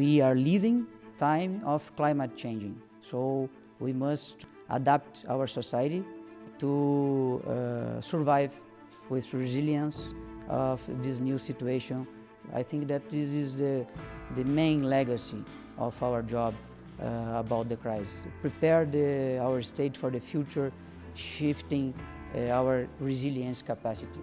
we are living time of climate changing. So we must adapt our society to survive with resilience of this new situation. I think that this is the main legacy of our job about the crisis. Prepare our state for the future, shifting our resilience capacity.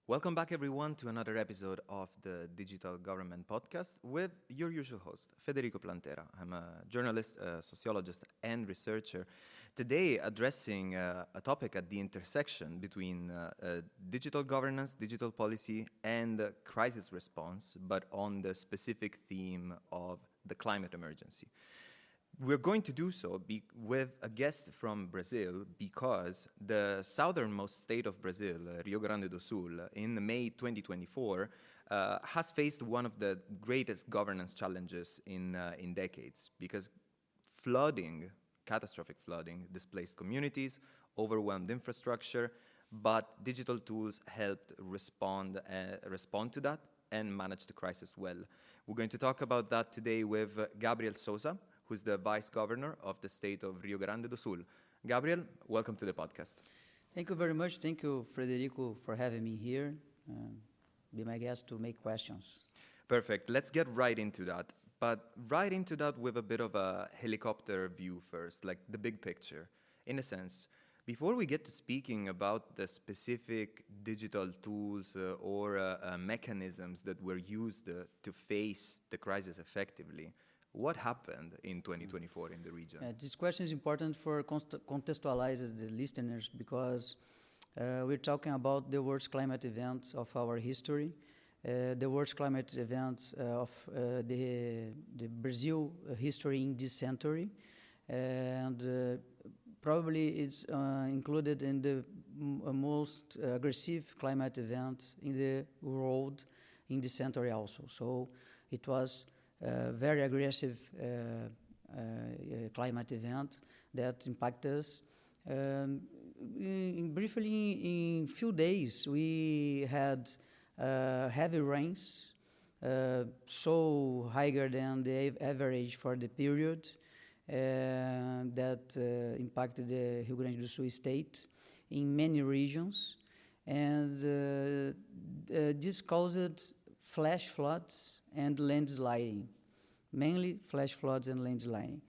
Welcome back, everyone, to another episode of the Digital Government Podcast with your usual host, Federico Plantera. I'm a journalist, a sociologist, and researcher. Today, addressing a topic at the intersection between digital governance, digital policy, and crisis response, but on the specific theme of the climate emergency. We're going to do so with a guest from Brazil because the southernmost state of Brazil, Rio Grande do Sul, in May 2024, has faced one of the greatest governance challenges in decades because flooding, catastrophic flooding, displaced communities, overwhelmed infrastructure, but digital tools helped respond to that and manage the crisis well. We're going to talk about that today with Gabriel Souza, who's the Vice Governor of the state of Rio Grande do Sul. Gabriel, welcome to the podcast. Thank you very much. Thank you, Federico, for having me here. Be my guest to make questions. Perfect. Let's get right into that. But right into that with a bit of a helicopter view first, like the big picture. In a sense, before we get to speaking about the specific digital tools or mechanisms that were used to face the crisis effectively, what happened in 2024 in the region? This question is important for contextualize the listeners because we're talking about the worst climate event of our history, the worst climate event of the Brazil history in this century, and probably it's included in the most aggressive climate event in the world in this century also. So it was very aggressive climate event that impacted us. Briefly, in few days, we had heavy rains, so higher than the average for the period, that impacted the Rio Grande do Sul state in many regions. And this caused flash floods and landsliding, mainly flash floods and landsliding.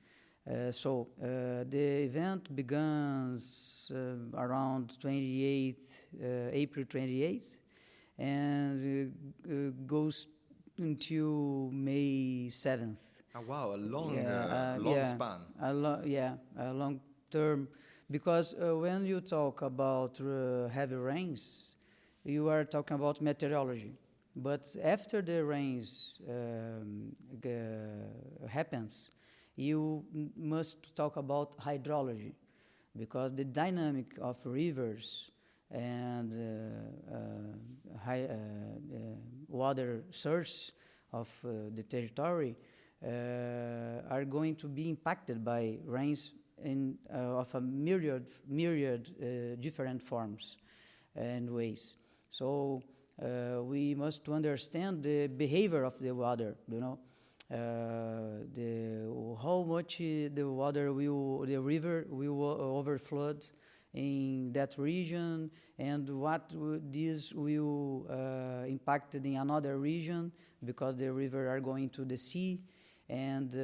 So the event begins around April 28th and goes until May 7th. Oh, wow, a long span. A long term. Because when you talk about heavy rains, you are talking about meteorology. But after the rains happens, you must talk about hydrology, because the dynamic of rivers and water source of the territory are going to be impacted by rains of a myriad different forms and ways. So we must understand the behavior of the water, how much the river will overflood in that region, and what this will impact in another region, because the river are going to the sea, and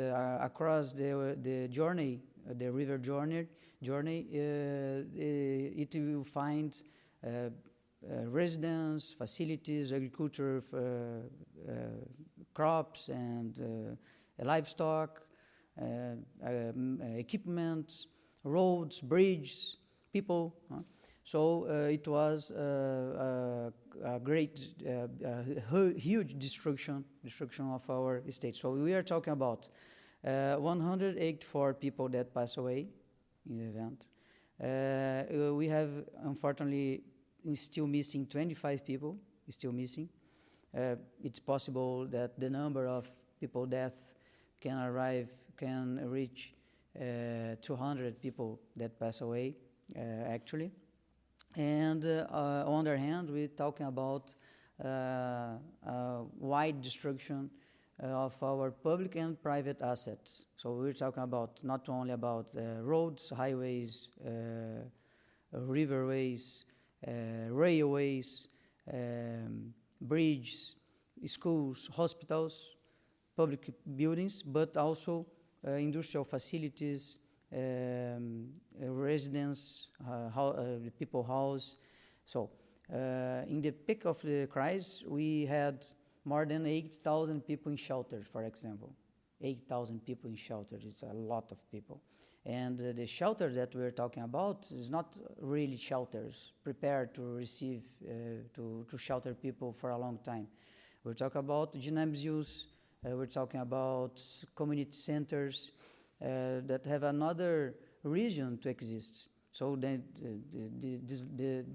across the journey, the river journey, it will find residence, facilities, agriculture, crops, and livestock, equipment, roads, bridges, people. So it was a great, huge destruction of our state. So we are talking about 184 people that passed away in the event. We have, unfortunately, still missing 25 people, still missing. It's possible that the number of people death can reach 200 people that pass away, actually. And on the other hand, we're talking about wide destruction of our public and private assets. So we're talking about not only about roads, highways, riverways, railways, bridges, schools, hospitals, public buildings, but also industrial facilities, residence, people house. So in the peak of the crisis, we had more than 8,000 people in shelters, for example. 8,000 people in shelters, it's a lot of people. And the shelter that we're talking about is not really shelters prepared to receive, to shelter people for a long time. We're talking about gymnasiums, we're talking about community centers that have another reason to exist. So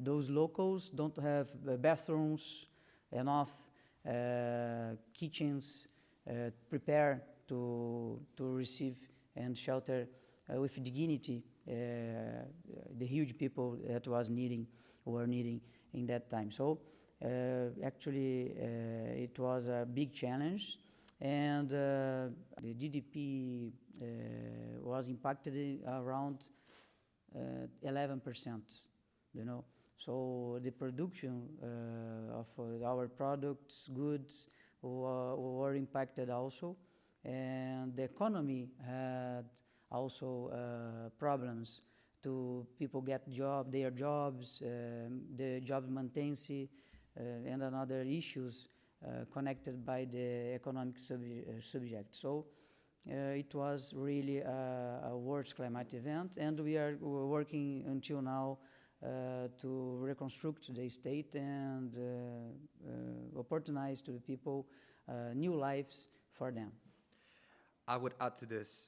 those locals don't have bathrooms, enough kitchens prepared to receive and shelter with dignity the huge people that were needing in that time. So actually it was a big challenge, and the GDP was impacted around 11%, you know. So the production of our products, goods, were impacted also, and the economy had also problems to people get their jobs, the job maintenance, and another issues connected by the economic subject. So it was really a worst climate event, and we are working until now to reconstruct the state and opportunize to the people new lives for them. I would add to this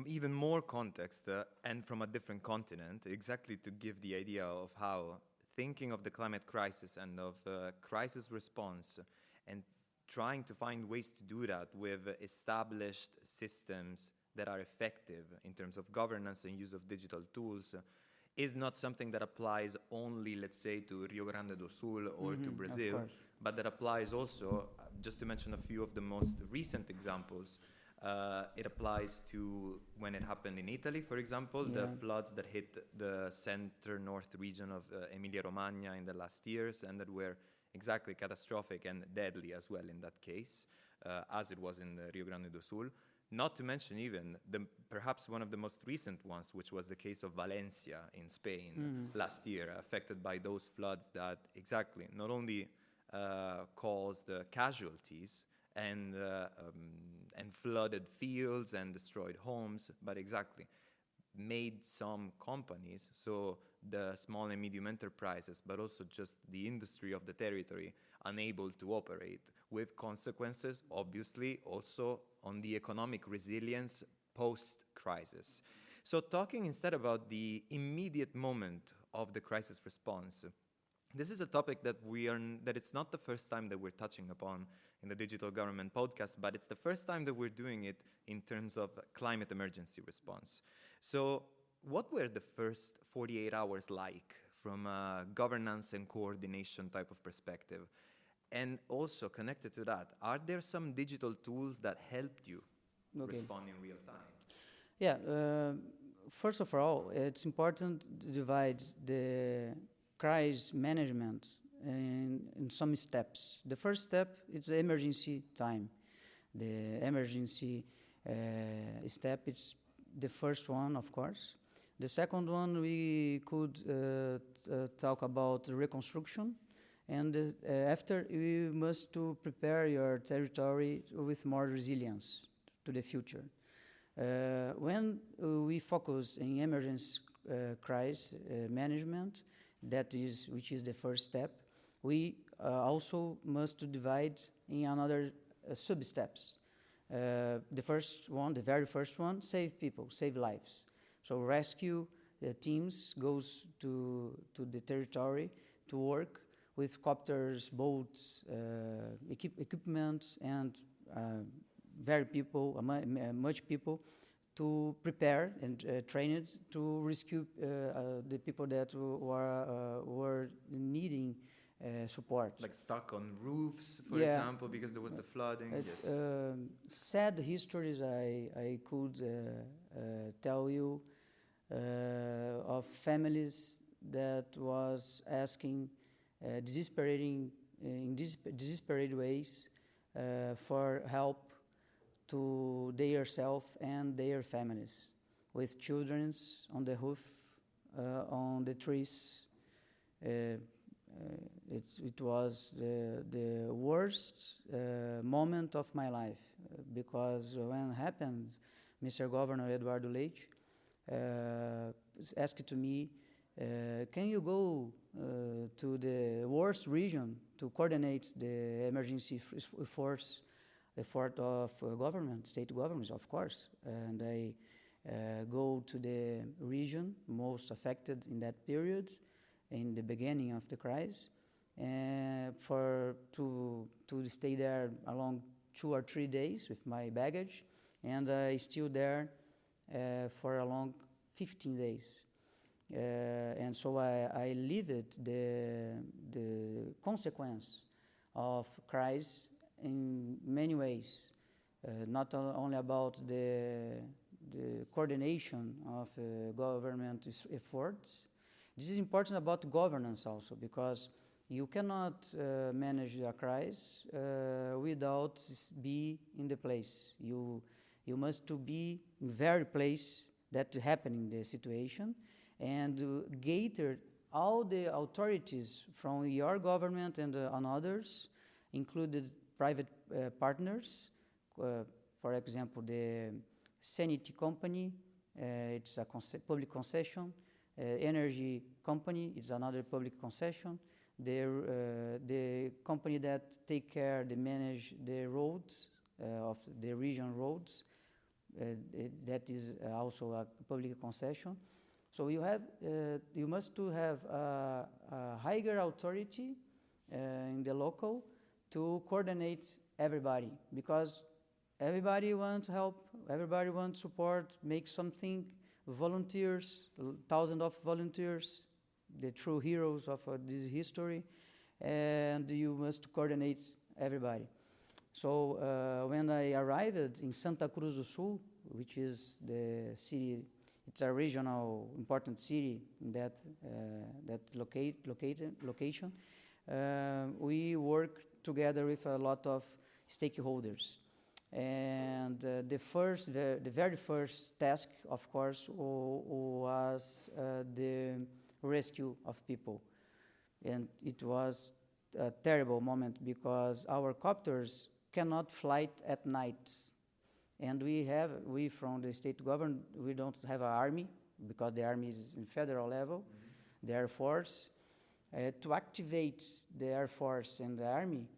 even more context and from a different continent, exactly to give the idea of how thinking of the climate crisis and of crisis response and trying to find ways to do that with established systems that are effective in terms of governance and use of digital tools is not something that applies only, let's say, to Rio Grande do Sul or to Brazil, but that applies also, just to mention a few of the most recent examples, it applies to when it happened in Italy, for example, the floods that hit the center-north region of Emilia-Romagna in the last years, and that were exactly catastrophic and deadly as well in that case, as it was in the Rio Grande do Sul. Not to mention even perhaps one of the most recent ones, which was the case of Valencia in Spain last year, affected by those floods that exactly not only caused casualties and flooded fields and destroyed homes, but exactly made some companies, so the small and medium enterprises, but also just the industry of the territory, unable to operate, with consequences, obviously, also on the economic resilience post-crisis. So talking instead about the immediate moment of the crisis response, this is a topic that it's not the first time that we're touching upon in the Digital Government podcast, but it's the first time that we're doing it in terms of climate emergency response. So what were the first 48 hours like from a governance and coordination type of perspective? And also connected to that, are there some digital tools that helped you respond in real time? Yeah, first of all, it's important to divide the crisis management in some steps. The first step is the emergency time. The emergency step is the first one, of course. The second one, we could talk about reconstruction. And after, you must to prepare your territory with more resilience to the future. When we focus in emergency crisis management, which is the first step, we also must divide in another sub-steps. The very first one, save people, save lives. So rescue teams goes to the territory to work with copters, boats, equipment, and much people to prepare and train it to rescue the people that were needing support. Like stuck on roofs, for Yeah. example, because there was the flooding. Yes. Sad histories I could tell you of families that was asking desperate ways for help to their self and their families, with children on the roof, on the trees. It was the worst moment of my life, because when it happened, Mr. Governor Eduardo Leite asked to me, can you go to the worst region to coordinate the emergency effort of government, state governments, of course. And I go to the region most affected in that period, in the beginning of the crisis, to stay there along 2 or 3 days with my baggage, and I still there for a long 15 days. And so I lived the consequence of crisis in many ways, not only about the coordination of government efforts. This is important about governance also, because you cannot manage a crisis without be in the place. You must to be in the very place that happening the situation, and gather all the authorities from your government and others, included private partners. For example, the sanity company, it's a public concession. Energy company is another public concession. The company that manage the roads of the region roads, that is also a public concession. So you must to have a higher authority in the local to coordinate everybody, because everybody wants help, everybody wants support, make something. Volunteers, thousands of volunteers, the true heroes of this history, and you must coordinate everybody. So when I arrived in Santa Cruz do Sul, which is the city, it's a regional important city in that location, we work together with a lot of stakeholders. And the very first task, of course, was the rescue of people. And it was a terrible moment, because our copters cannot fly at night. And we from the state government, we don't have an army, because the army is in federal level, the Air Force. To activate the Air Force and the army,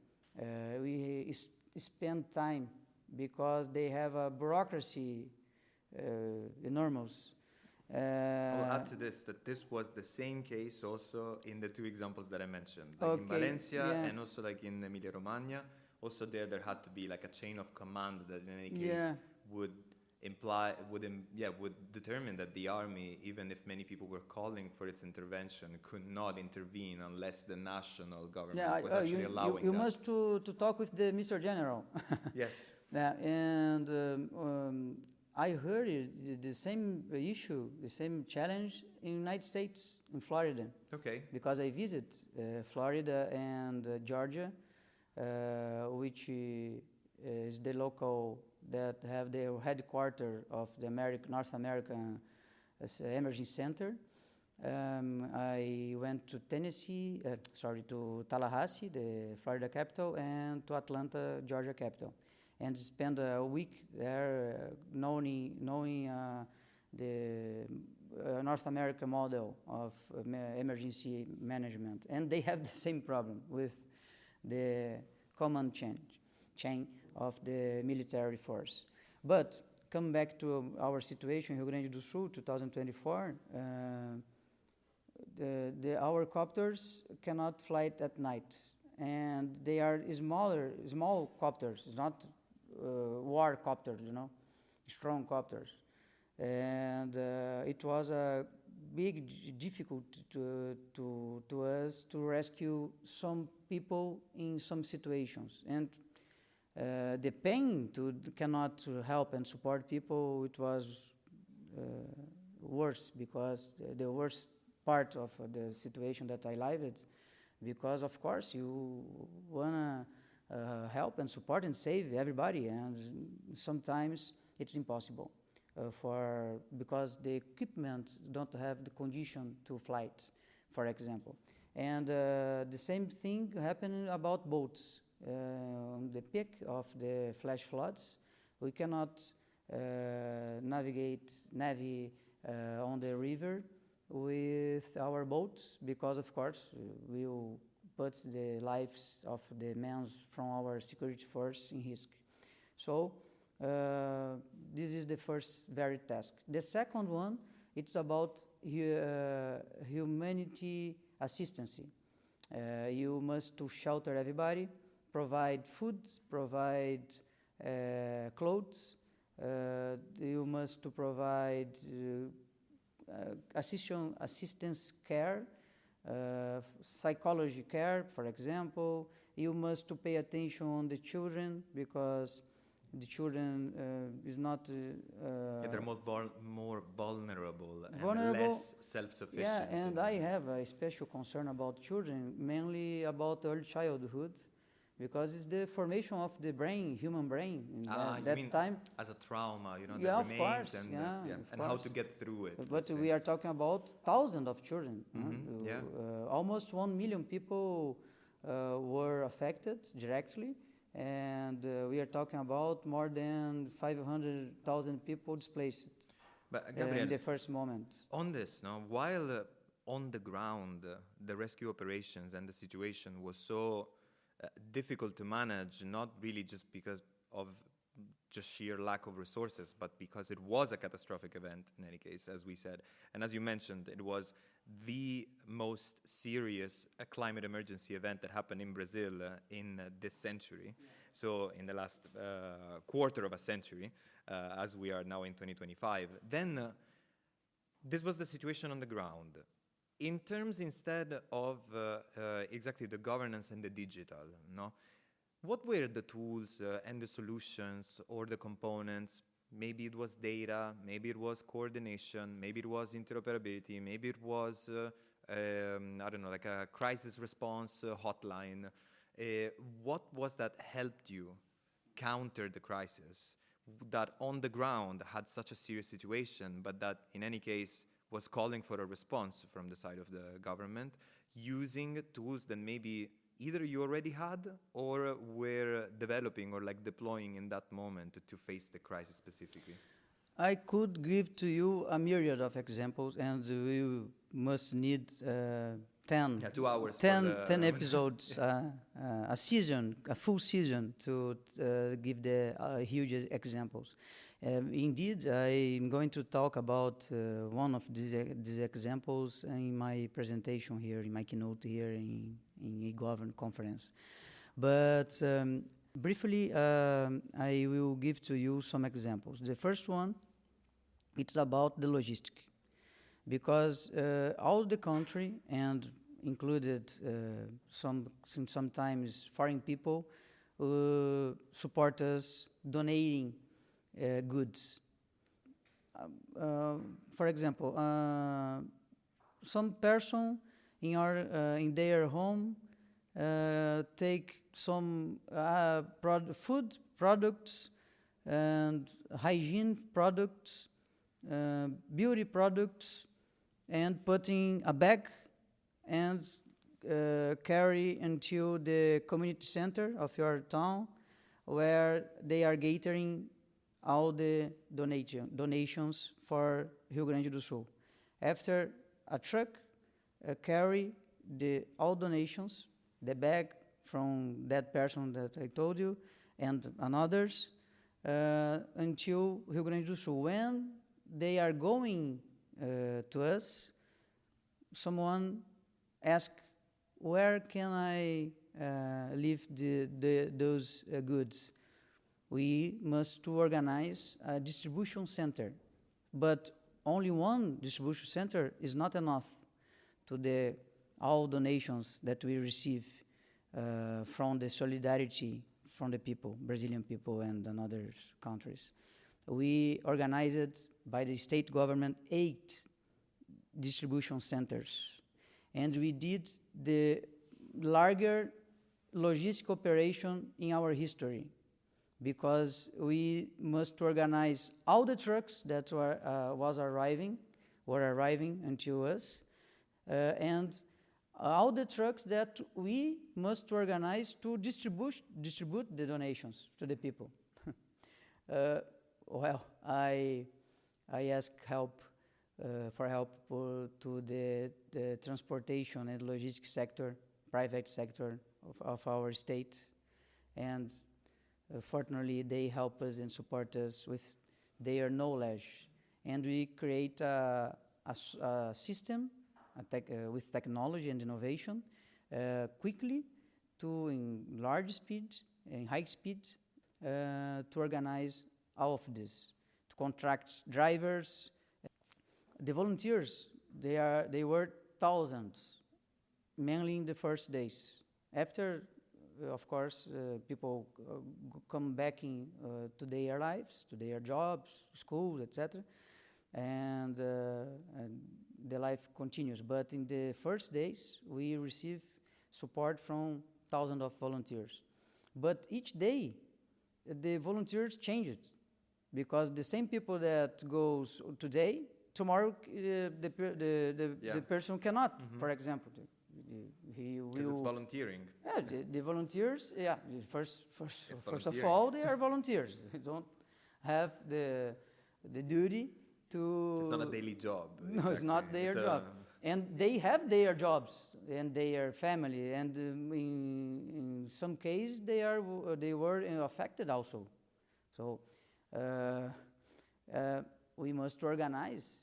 we spend time, because they have a bureaucracy enormous. I'll add to this that this was the same case also in the 2 examples that I mentioned, like in Valencia and also like in Emilia-Romagna. Also there had to be like a chain of command that in any case would determine that the army, even if many people were calling for its intervention, could not intervene unless the national government was actually allowing that. You must to talk with the Mr. General. Yes. And I heard the same issue, the same challenge in the United States, in Florida. Okay. Because I visit Florida and Georgia, which is the local that have the headquarters of the North American Emergency Center. I went to to Tallahassee, the Florida capital, and to Atlanta, Georgia capital, and spend a week there knowing the North American model of emergency management. And they have the same problem with the command chain of the military force. But come back to our situation in Rio Grande do Sul, 2024, our copters cannot fly at night, and they are small copters. It's not war copters, strong copters. And it was a difficult to us to rescue some people in some situations, and the pain cannot help and support people. It was worse, because the worst part of the situation that I lived, because of course you wanna help and support and save everybody, and sometimes it's impossible because the equipment don't have the condition to flight, for example. And the same thing happened about boats. On the peak of the flash floods, we cannot navigate on the river with our boats, because of course we'll put the lives of the men from our security force in risk. So this is the first very task. The second one, it's about humanity assistance. You must to shelter everybody, provide food, provide clothes. You must to provide assistance care, psychology care, for example. You must to pay attention on the children, because the children is not... they're more vulnerable and less self-sufficient. Yeah, and I have a special concern about children, mainly about early childhood, because it's the formation of the brain, human brain, in that time. As a trauma, that of remains, course, and how to get through it. But we are talking about thousands of children. Almost 1 million people were affected directly, and we are talking about more than 500,000 people displaced. But Gabriel, in the first moment. On this, while on the ground, the rescue operations and the situation was so difficult to manage, not really just because of just sheer lack of resources, but because it was a catastrophic event in any case, as we said. And as you mentioned, it was the most serious climate emergency event that happened in Brazil in this century. Yeah. So in the last quarter of a century, as we are now in 2025. Then this was the situation on the ground. In terms instead of exactly the governance and the digital, what were the tools and the solutions or the components? Maybe it was data, maybe it was coordination, maybe it was interoperability, maybe it was, like a crisis response hotline. What was that helped you counter the crisis, that on the ground had such a serious situation, but that in any case was calling for a response from the side of the government, using tools that maybe either you already had or were developing or deploying in that moment to face the crisis specifically? I could give to you a myriad of examples, and we must need 10, 2 hours 10 episodes, a full season to give the huge examples. Indeed, I'm going to talk about one of these examples in my presentation here, in my keynote here in e-govern conference. But briefly, I will give to you some examples. The first one, it's about the logistics, because all the country, and included sometimes foreign people, support us donating goods. For example, some person in their home take some food products and hygiene products, beauty products, and put in a bag and carry into the community center of your town, where they are gathering all the donations for Rio Grande do Sul. After a truck carry all donations, the bag from that person that I told you, and others, until Rio Grande do Sul. When they are going to us, someone asks, where can I leave those goods? We must organize a distribution center, but only one distribution center is not enough to the all donations that we receive from the solidarity from the people, Brazilian people and in other countries. We organized by the state government 8 distribution centers, and we did the larger logistic operation in our history, because we must organize all the trucks that were arriving until us, and all the trucks that we must organize to distribute the donations to the people. Well, I ask for help to the transportation and logistics sector, private sector of our state, and fortunately they help us and support us with their knowledge, and we create a system with technology and innovation quickly in large speed, in high speed, to organize all of this, to contract drivers. The volunteers, they were thousands, mainly in the first days. After, of course, people come back to their lives, to their jobs, schools, etc., and the life continues. But in the first days, we receive support from thousands of volunteers. But each day, the volunteers changed, because the same people that goes today, tomorrow the person cannot. For example, because it's volunteering. Yeah, the volunteers. Yeah, first of all, they are volunteers. They don't have the duty to. It's not a daily job. No, exactly. It's not their job, and they have their jobs and their family, and in some cases they were affected also. So we must organize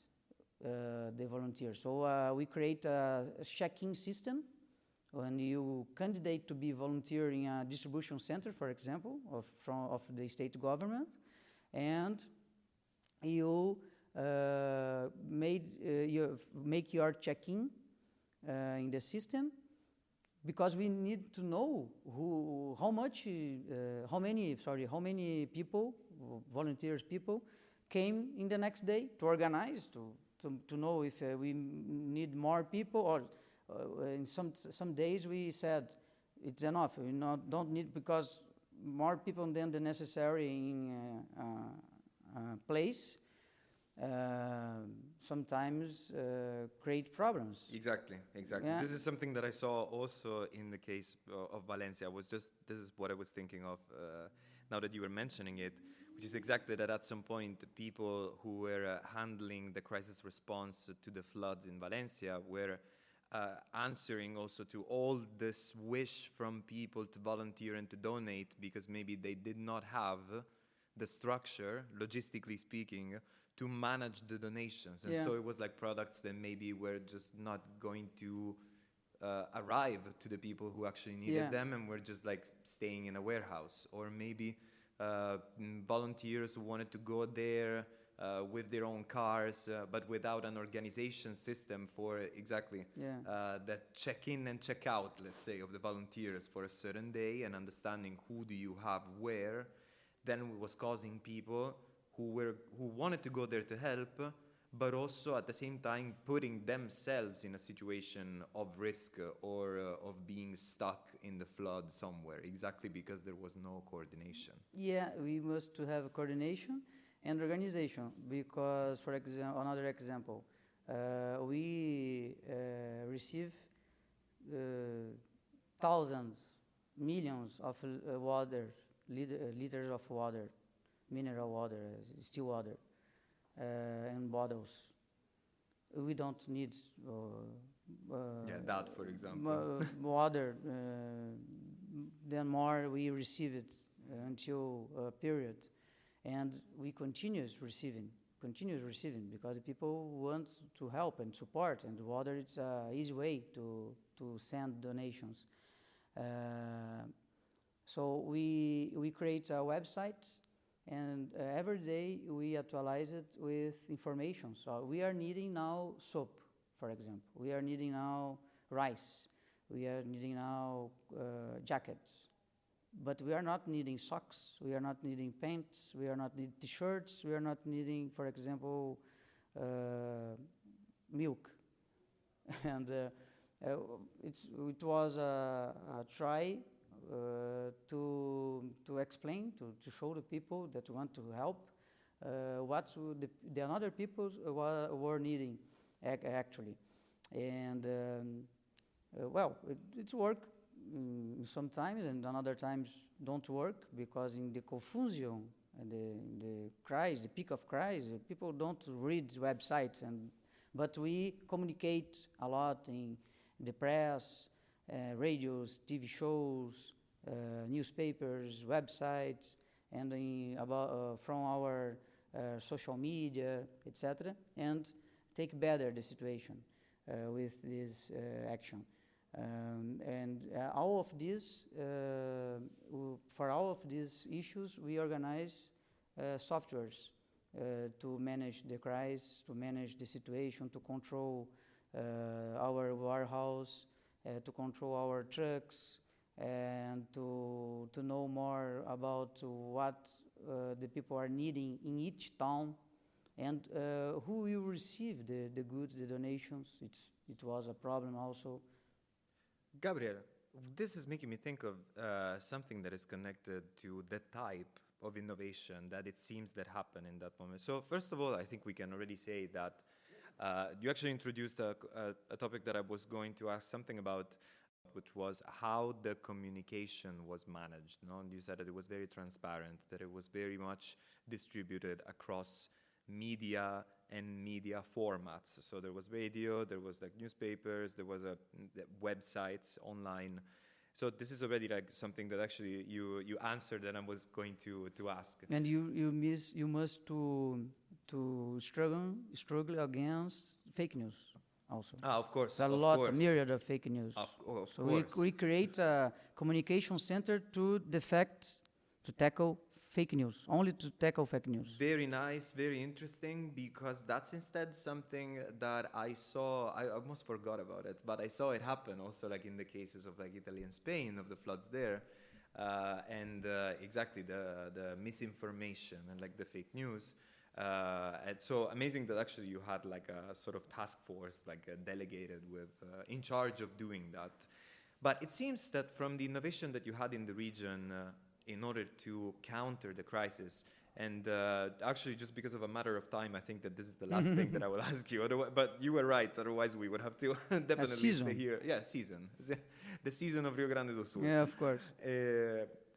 the volunteers. So we create a check-in system when you candidate to be volunteer in a distribution center, for example, of the state government, and you make your check-in in the system, because we need to know how many people, volunteers people, came in the next day to organize, to know if we need more people, or in some days we said it's enough. We don't need, because more people than the necessary in place sometimes create problems. Exactly. Yeah. This is something that I saw also in the case of Valencia. This is what I was thinking of now that you were mentioning it, which is exactly that at some point people who were handling the crisis response to the floods in Valencia were answering also to all this wish from people to volunteer and to donate, because maybe they did not have the structure, logistically speaking, to manage the donations. And so it was like products that maybe were just not going to arrive to the people who actually needed them, and were just like staying in a warehouse. Or maybe volunteers who wanted to go there with their own cars, but without an organization system for that check-in and check-out, let's say, of the volunteers for a certain day, and understanding who do you have where, then was causing people who wanted to go there to help, but also at the same time putting themselves in a situation of risk or of being stuck in the flood somewhere, exactly because there was no coordination. Yeah, we must have coordination and organization, because, for example, another example, we receive thousands, millions of liters of water, mineral water, still water, and bottles. We don't need that, for example, water. Then more we receive it until a period, and we continue receiving, because people want to help and support, and water is an easy way to send donations. So we create a website, and every day we actualize it with information. So we are needing now soap, for example. We are needing now rice. We are needing now jackets. But we are not needing socks. We are not needing pants. We are not needing T-shirts. We are not needing, for example, milk. And it was a try to explain, to show the people that want to help what the other people were needing actually. And well, it's work sometimes, and other times don't work, because in the confusion and the crisis, the peak of crisis, people don't read websites, but we communicate a lot in the press, radios, TV shows, newspapers, websites, and from our social media, etc., and take better the situation with this action. And all of this, for all of these issues, we organize softwares to manage the crisis, to manage the situation, to control our warehouse, to control our trucks, and to know more about what the people are needing in each town, and who will receive the goods, the donations. It was a problem also. Gabriel, this is making me think of something that is connected to the type of innovation that it seems that happened in that moment. So first of all, I think we can already say that you actually introduced a topic that I was going to ask something about, which was how the communication was managed. No? And you said that it was very transparent, that it was very much distributed across media and media formats. So there was radio, there was like newspapers, there was websites online. So this is already like something that actually you answered that I was going to ask. And you must to struggle against fake news also. Of course. There's a myriad of fake news. Of so course. We create a communication center to tackle fake news, only to tackle fake news. Very nice, very interesting, because that's instead something that I saw, I almost forgot about it, but I saw it happen also like in the cases of like Italy and Spain, of the floods there, and exactly the misinformation and like the fake news. And so amazing that actually you had like a sort of task force, like delegated with, in charge of doing that. But it seems that from the innovation that you had in the region, in order to counter the crisis. And actually, just because of a matter of time, I think that this is the last thing that I will ask you. But you were right. Otherwise, we would have to definitely stay here. Yeah, season. The season of Rio Grande do Sul. Yeah, of course.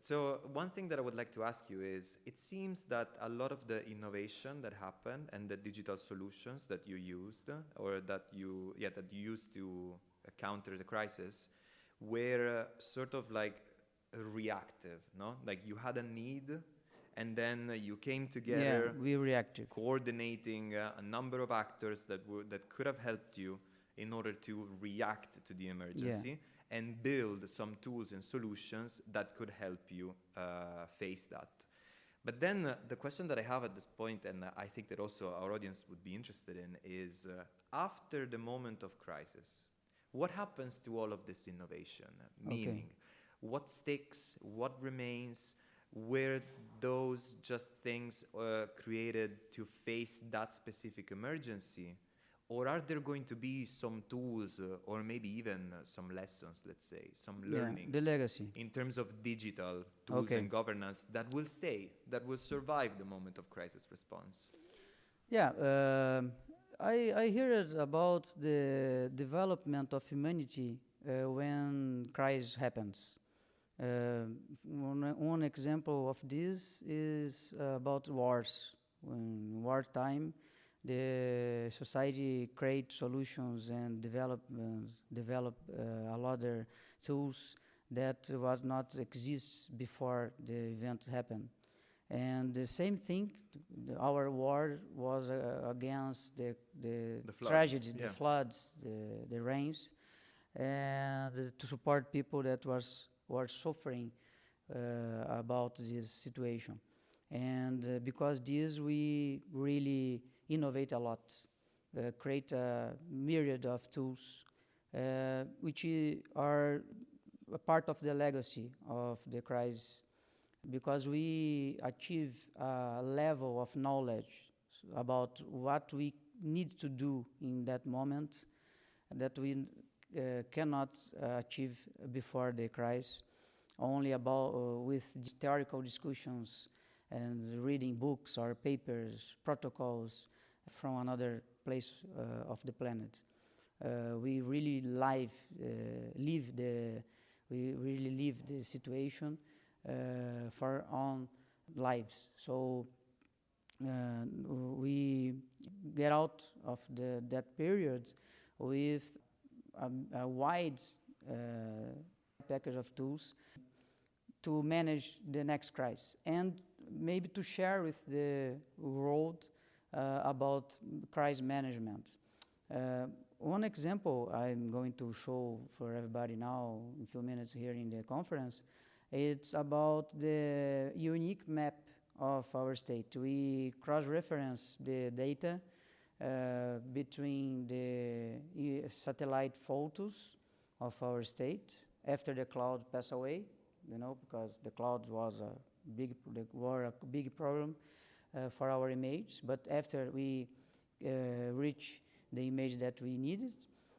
So one thing that I would like to ask you is, it seems that a lot of the innovation that happened and the digital solutions that you used, or that you used to counter the crisis, were sort of like reactive, no? Like you had a need, and then you came together. Yeah, we reacted, coordinating a number of actors that could have helped you in order to react to the emergency, and build some tools and solutions that could help you face that. But then the question that I have at this point, and I think that also our audience would be interested in, is after the moment of crisis, what happens to all of this innovation? Meaning, what sticks, what remains, were those just things created to face that specific emergency? Or are there going to be some tools or maybe even some lessons, let's say, some learnings, the legacy in terms of digital tools and governance that will stay, that will survive the moment of crisis response? Yeah, I heard about the development of humanity when crisis happens. One example of this is about wars. In wartime, the society create solutions and develop a lot of tools that was not exist before the event happened. And the same thing, our war was against the floods, tragedy, the floods, the rains, and to support people that were suffering about this situation. And because this, we really innovate a lot, create a myriad of tools, which are a part of the legacy of the crisis, because we achieve a level of knowledge about what we need to do in that moment that we cannot achieve before the crisis, only about with theoretical discussions and reading books or papers, protocols from another place of the planet. We really live the situation for our own lives. So we get out of that period with a wide package of tools to manage the next crisis, and maybe to share with the world about crisis management. One example I'm going to show for everybody now in a few minutes here in the conference, it's about the unique map of our state. We cross-reference the data between the satellite photos of our state after the cloud passed away, because the cloud were a big problem for our image. But after we reach the image that we needed,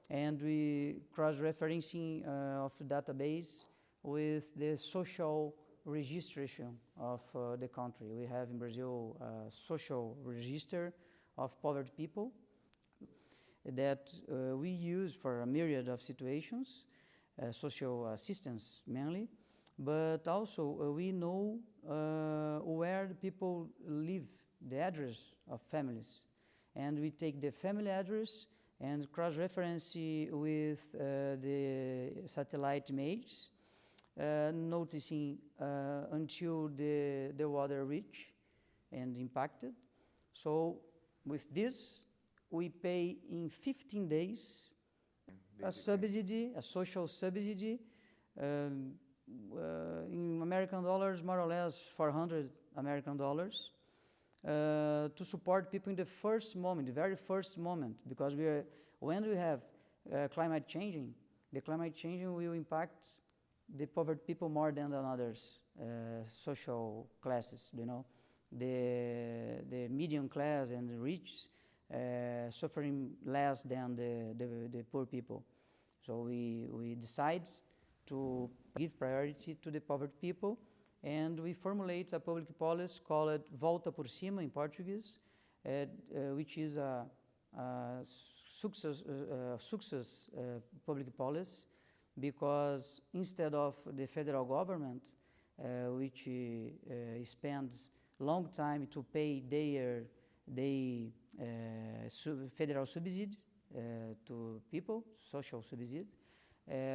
and we cross-referencing of the database with the social registration of the country. We have in Brazil a social register of poverty people that we use for a myriad of situations, social assistance mainly, but also we know where the people live, the address of families. And we take the family address and cross-reference with the satellite images, noticing until the water reach and impacted. So with this, we pay in 15 days a subsidy, a social subsidy, in American dollars, more or less $400 American, to support people in the first moment, the very first moment, because when we have climate changing, the climate changing will impact the poverty people more than others social classes. The medium class and the rich suffering less than the poor people. So we decide to give priority to the poverty people, and we formulate a public policy called Volta por Cima in Portuguese, which is a success public policy, because instead of the federal government, which spends long time to pay their federal subsidy to people, social subsidy,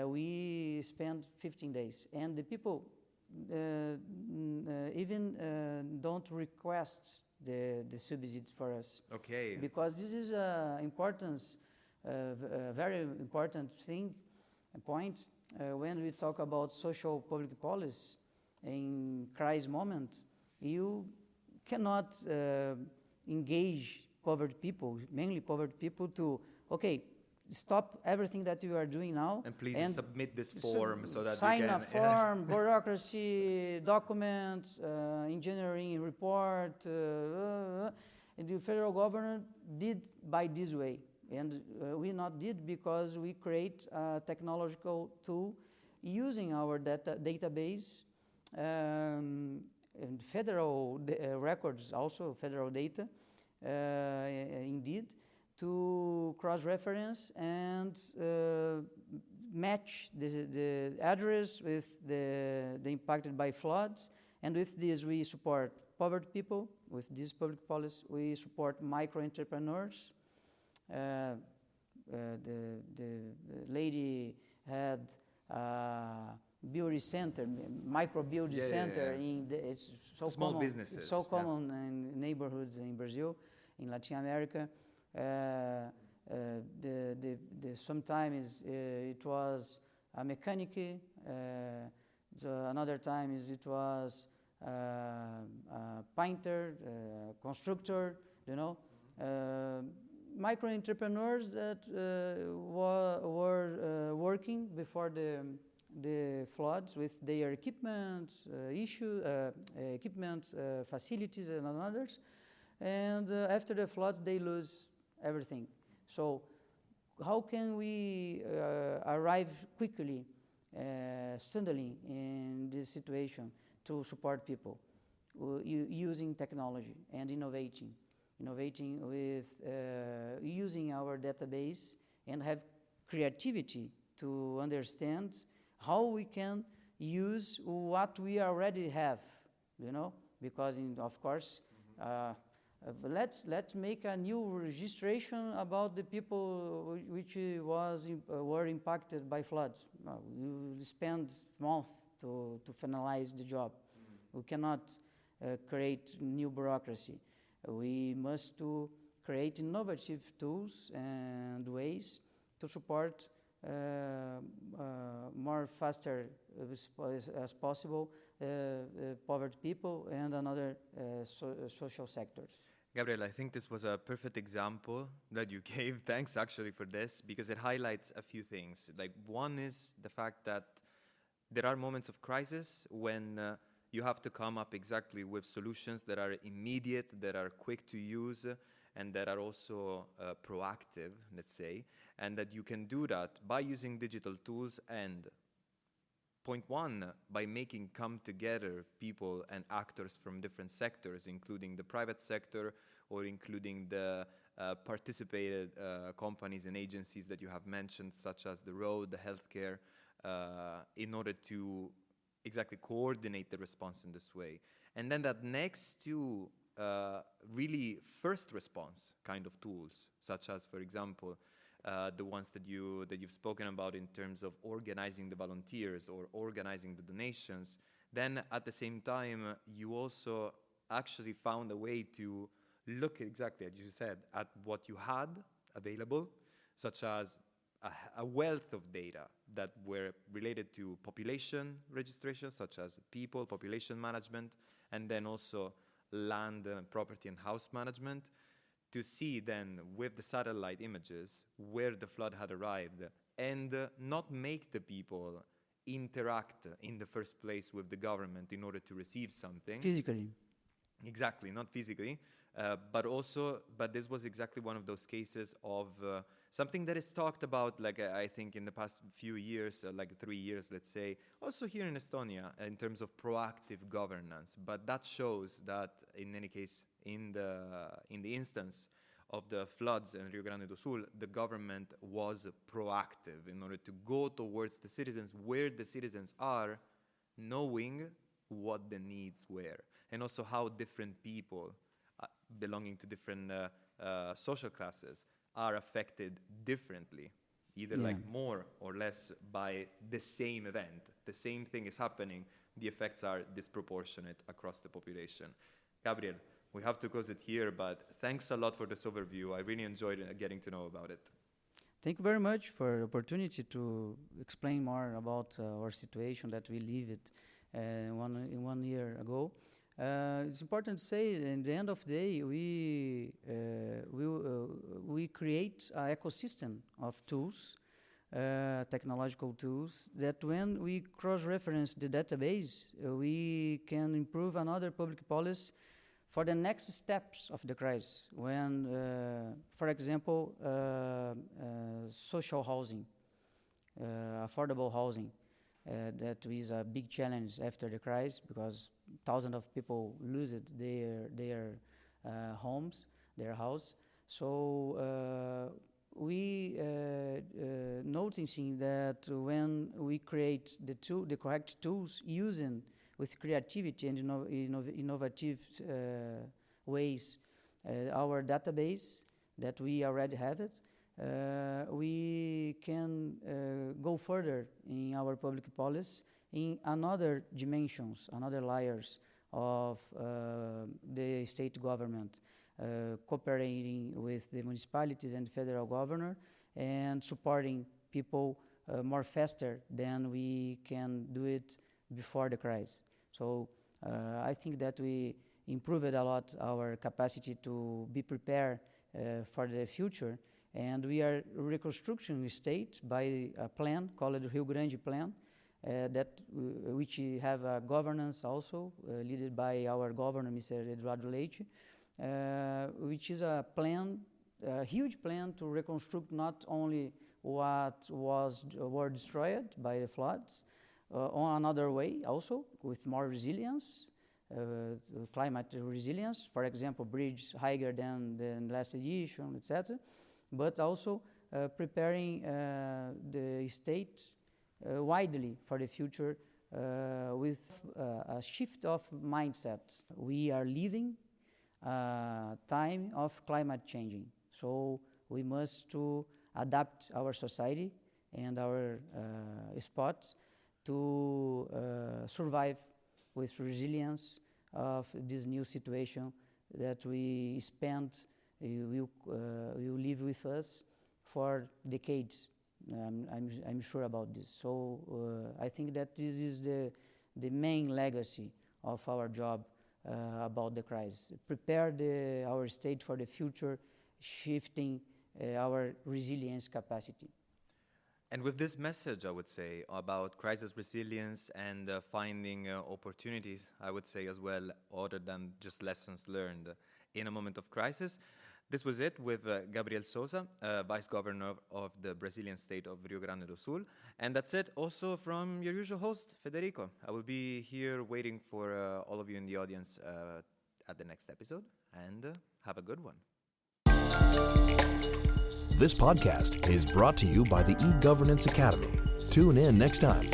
we spend 15 days. And the people even don't request the subsidy for us. Okay. Because this is a very important point when we talk about social public policy in crisis moment. You cannot engage poverty people, mainly poverty people, to stop everything that you are doing now. And please submit this form so that sign you can... a form, bureaucracy, documents, engineering report. And the federal government did by this way. And we not did because we create a technological tool using our database and federal records, also federal data, indeed, to cross-reference and match the address with the impacted by floods. And with this, we support poverty people. With this public policy, we support micro-entrepreneurs. The lady had a beauty center, micro beauty center. It's so small common. businesses. It's so common in neighborhoods in Brazil, in Latin America. Sometimes it was a mechanic. Another time it was painter, constructor, micro entrepreneurs that were working before the floods with their equipment, facilities, and others. And after the floods, they lose everything. So how can we arrive quickly, suddenly in this situation to support people using technology and innovating with using our database and have creativity to understand how we can use what we already have, because of course, let's make a new registration about the people which were impacted by floods. We spend months to finalize the job. We cannot create new bureaucracy. We must create innovative tools and ways to support more faster as possible poverty people and another social sectors. Gabriel, I think this was a perfect example that you gave. Thanks actually for this, because it highlights a few things. Like, one is the fact that there are moments of crisis when you have to come up exactly with solutions that are immediate, that are quick to use, and that are also proactive, let's say, and that you can do that by using digital tools and, point one, by making come together people and actors from different sectors, including the private sector or including the participated companies and agencies that you have mentioned, such as the road, the healthcare, in order to exactly coordinate the response in this way. And then that next to really first response kind of tools, such as, for example, the ones that you've spoken about in terms of organizing the volunteers or organizing the donations, then at the same time, you also actually found a way to look exactly, as you said, at what you had available, such as a wealth of data that were related to population registration, such as people, population management, and then also land, property, and house management, to see then with the satellite images where the flood had arrived and not make the people interact in the first place with the government in order to receive something. Physically. Exactly, not physically, but this was exactly one of those cases of something that is talked about, like I think in the past few years, like 3 years, let's say, also here in Estonia, in terms of proactive governance. But that shows that, in any case, in the instance of the floods in Rio Grande do Sul, the government was proactive in order to go towards the citizens where the citizens are, knowing what the needs were, and also how different people belonging to different social classes are affected differently, either like more or less by the same event. The same thing is happening, the effects are disproportionate across the population. Gabriel, we have to close it here, but thanks a lot for this overview. I really enjoyed getting to know about it. Thank you very much for the opportunity to explain more about our situation that we lived 1 year ago. It's important to say, in the end of the day, we create an ecosystem of tools, technological tools, that when we cross-reference the database, we can improve another public policy for the next steps of the crisis. When, for example, social housing, affordable housing, that is a big challenge after the crisis, because thousands of people lose their homes, their house. So we noticing that when we create the correct tools, using with creativity and innovative ways our database that we already have it, we can go further in our public policy in another dimensions, another layers of the state government, cooperating with the municipalities and federal governor, and supporting people more faster than we can do it before the crisis. So I think that we improved a lot our capacity to be prepared for the future, and we are reconstructing state by a plan called the Rio Grande plan, which have a governance also led by our governor, Mr. Eduardo Leite, which is a plan, a huge plan to reconstruct not only what were destroyed by the floods, on another way also with more resilience, climate resilience, for example, bridges higher than the last edition, etc. But also preparing the state widely for the future with a shift of mindset. We are living a time of climate changing, so we must to adapt our society and our spots to survive with resilience of this new situation that we will live with us for decades. I'm sure about this. So I think that this is the main legacy of our job about the crisis. Prepare our state for the future, shifting our resilience capacity. And with this message, I would say, about crisis resilience and finding opportunities, I would say as well, other than just lessons learned in a moment of crisis. This was it with Gabriel Souza, Vice Governor of the Brazilian state of Rio Grande do Sul. And that's it also from your usual host, Federico. I will be here waiting for all of you in the audience at the next episode. And have a good one. This podcast is brought to you by the eGovernance Academy. Tune in next time.